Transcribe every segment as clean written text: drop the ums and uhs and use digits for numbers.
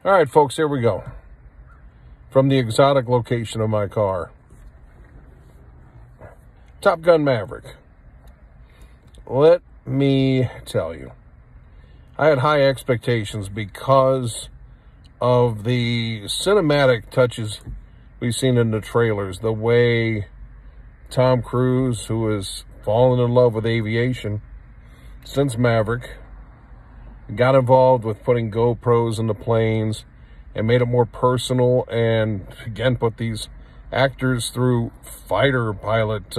All right, folks, here we go. From the exotic location of my car. Top Gun Maverick. Let me tell you, I had high expectations because of the cinematic touches we've seen in the trailers. The way Tom Cruise, who has fallen in love with aviation since Maverick, got involved with putting GoPros in the planes and made it more personal, and again put these actors through fighter pilot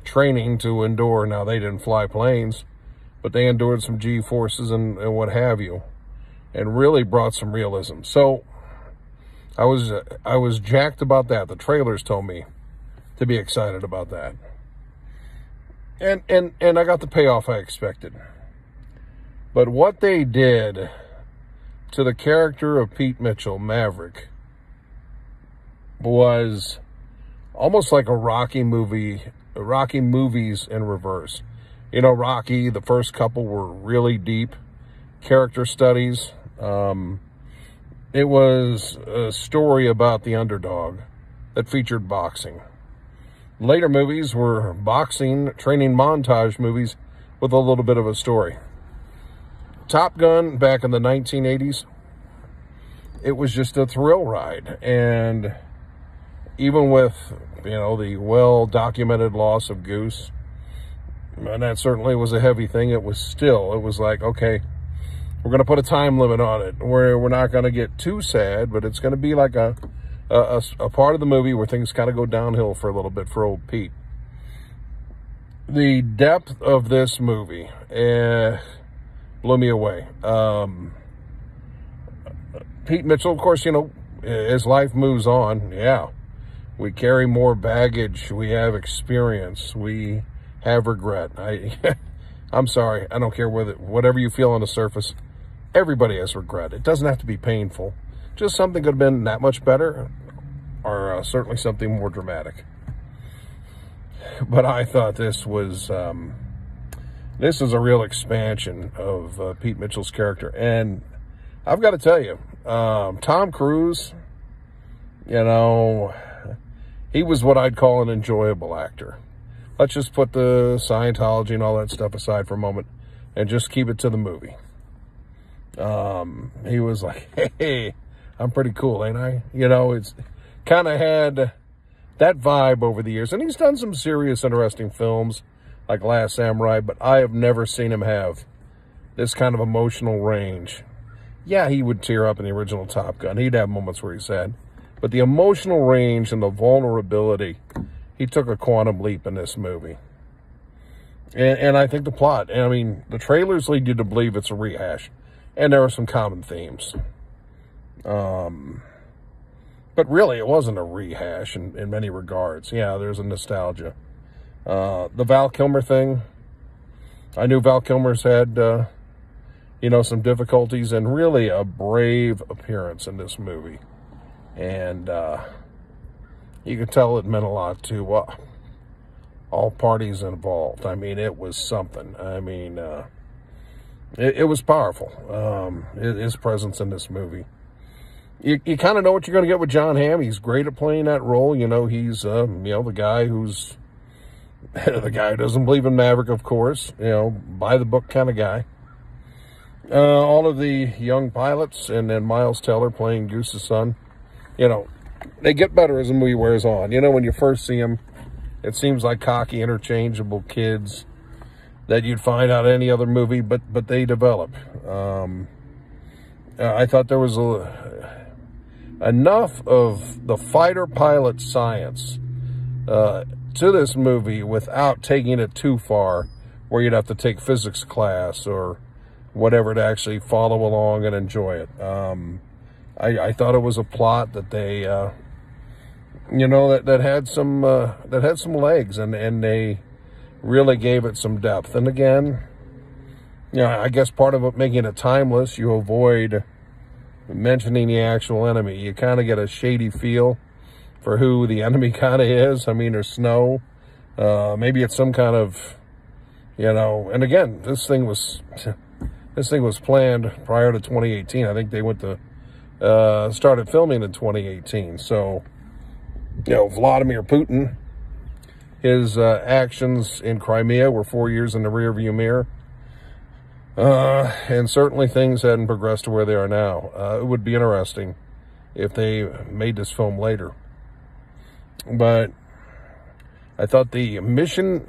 training to endure. Now, they didn't fly planes, but they endured some G-forces and what have you, and really brought some realism. So I was jacked about that. The trailers told me to be excited about that, and I got the payoff I expected. But what they did to the character of Pete Mitchell, Maverick, was almost like a Rocky movie, Rocky movies in reverse. You know, Rocky, the first couple were really deep character studies. It was a story about the underdog that featured boxing. Later movies were boxing, training montage movies with a little bit of a story. Top Gun, back in the 1980s, it was just a thrill ride. And even with, you know, the well-documented loss of Goose, and that certainly was a heavy thing, it was like, okay, we're going to put a time limit on it, where we're not going to get too sad, but it's going to be like a part of the movie where things kind of go downhill for a little bit for old Pete. The depth of this movie blew me away. Pete Mitchell, of course, you know, as life moves on, yeah, we carry more baggage, we have experience, we have regret. I'm sorry, I don't care whatever you feel on the surface, everybody has regret. It doesn't have to be painful. Just something could have been that much better, or certainly something more dramatic. But I thought this was a real expansion of Pete Mitchell's character. And I've got to tell you, Tom Cruise, you know, he was what I'd call an enjoyable actor. Let's just put the Scientology and all that stuff aside for a moment and just keep it to the movie. He was like, hey, I'm pretty cool, ain't I? You know, it's kind of had that vibe over the years. And he's done some serious, interesting films like Last Samurai, but I have never seen him have this kind of emotional range. Yeah, he would tear up in the original Top Gun. He'd have moments where he's sad. But the emotional range and the vulnerability, he took a quantum leap in this movie. And I think the plot, I mean, the trailers lead you to believe it's a rehash. And there are some common themes. But really, it wasn't a rehash in many regards. Yeah, there's a nostalgia. The Val Kilmer thing, I knew Val Kilmer's had, you know, some difficulties, and really a brave appearance in this movie. And you could tell it meant a lot to all parties involved. I mean, it was something. I mean, it was powerful, his presence in this movie. You kind of know what you're going to get with John Hamm. He's great at playing that role. You know, he's, you know, the guy who's, the guy who doesn't believe in Maverick, of course, you know, by the book kind of guy. All of the young pilots, and then Miles Teller playing Goose's son, you know, they get better as the movie wears on. You know, when you first see them, it seems like cocky, interchangeable kids that you'd find out any other movie, but they develop. I thought there was enough of the fighter pilot science to this movie without taking it too far, where you'd have to take physics class or whatever to actually follow along and enjoy it. I thought it was a plot that they, you know, that had some legs, and they really gave it some depth. And again, you know, I guess part of it making it timeless, you avoid mentioning the actual enemy. You kind of get a shady feel for who the enemy kind of is. I mean, there's snow. Maybe it's some kind of, you know, and again, this thing was planned prior to 2018. I think they went to started filming in 2018. So, Vladimir Putin, his actions in Crimea were 4 years in the rearview mirror. And certainly things hadn't progressed to where they are now. It would be interesting if they made this film later. But I thought the mission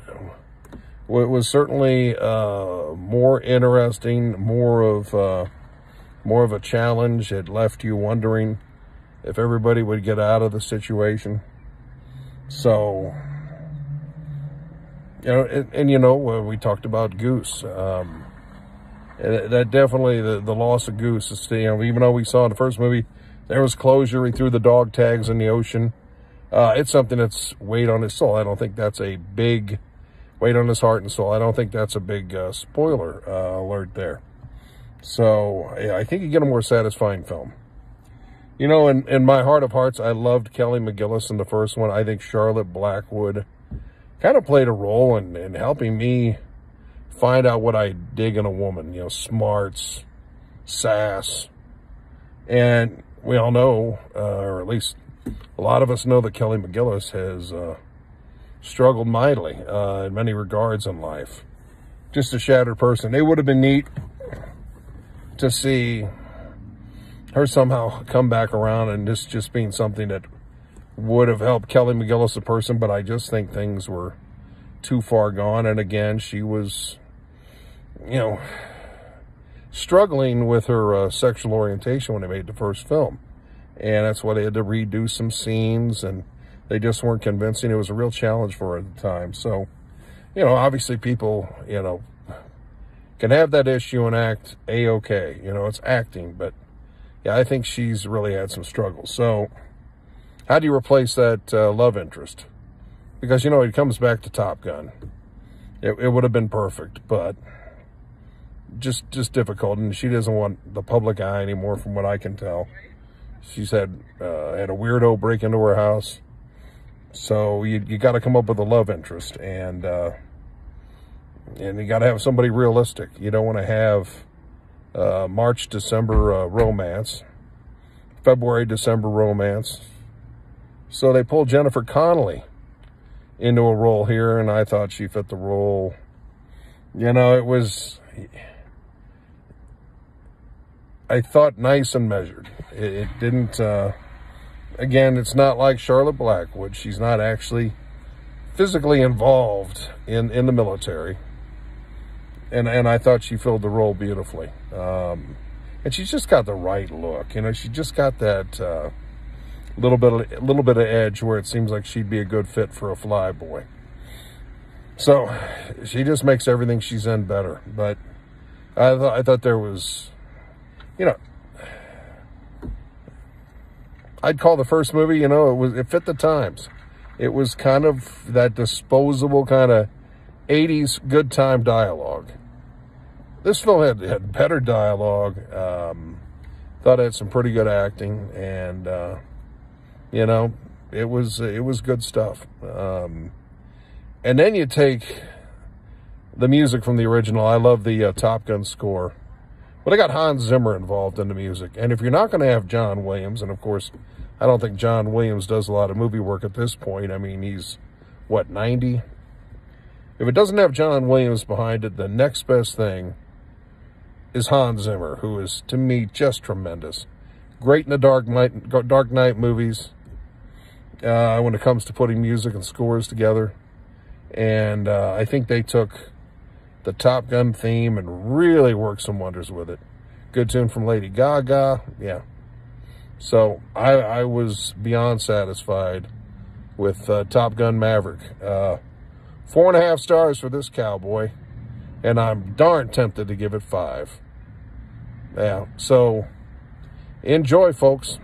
was certainly more interesting, more of a challenge. It left you wondering if everybody would get out of the situation. So, we talked about Goose. That definitely, the loss of Goose is, even though we saw in the first movie, there was closure. He threw the dog tags in the ocean. It's something that's weighed on his soul. I don't think that's a big weight on his heart and soul. I don't think that's a big spoiler alert there. So, yeah, I think you get a more satisfying film. In my heart of hearts, I loved Kelly McGillis in the first one. I think Charlotte Blackwood kind of played a role in helping me find out what I dig in a woman. Smarts, sass. And we all know, or at least a lot of us know, that Kelly McGillis has struggled mightily in many regards in life. Just a shattered person. It would have been neat to see her somehow come back around, and this just being something that would have helped Kelly McGillis, a person, but I just think things were too far gone. And again, she was, struggling with her sexual orientation when they made the first film. And that's why they had to redo some scenes, and they just weren't convincing. It was a real challenge for her at the time. So, obviously people, can have that issue and act A-okay. It's acting, but yeah, I think she's really had some struggles. So how do you replace that love interest? Because, it comes back to Top Gun. It would have been perfect, but just difficult. And she doesn't want the public eye anymore, from what I can tell. She's had a weirdo break into her house. So you got to come up with a love interest, and you got to have somebody realistic. You don't want to have March, December romance, February, December romance. So they pulled Jennifer Connelly into a role here, and I thought she fit the role. It was, I thought, nice and measured. It didn't, again, it's not like Charlotte Blackwood. She's not actually physically involved in the military. And I thought she filled the role beautifully. And she's just got the right look. She just got that little bit of edge where it seems like she'd be a good fit for a flyboy. So she just makes everything she's in better. But I thought there was, I'd call the first movie, it fit the times. It was kind of that disposable kind of 80s good time dialogue. This film had better dialogue. Thought it had some pretty good acting, and it was good stuff. And then you take the music from the original. I love the Top Gun score. Well, they got Hans Zimmer involved in the music. And if you're not going to have John Williams, and of course, I don't think John Williams does a lot of movie work at this point. I mean, he's, 90? If it doesn't have John Williams behind it, the next best thing is Hans Zimmer, who is, to me, just tremendous. Great in the Dark Knight movies when it comes to putting music and scores together. And I think they took the Top Gun theme and really worked some wonders with it. Good tune from Lady Gaga, yeah. So I was beyond satisfied with Top Gun Maverick. 4.5 stars for this cowboy, and I'm darn tempted to give it 5. Yeah, so enjoy, folks.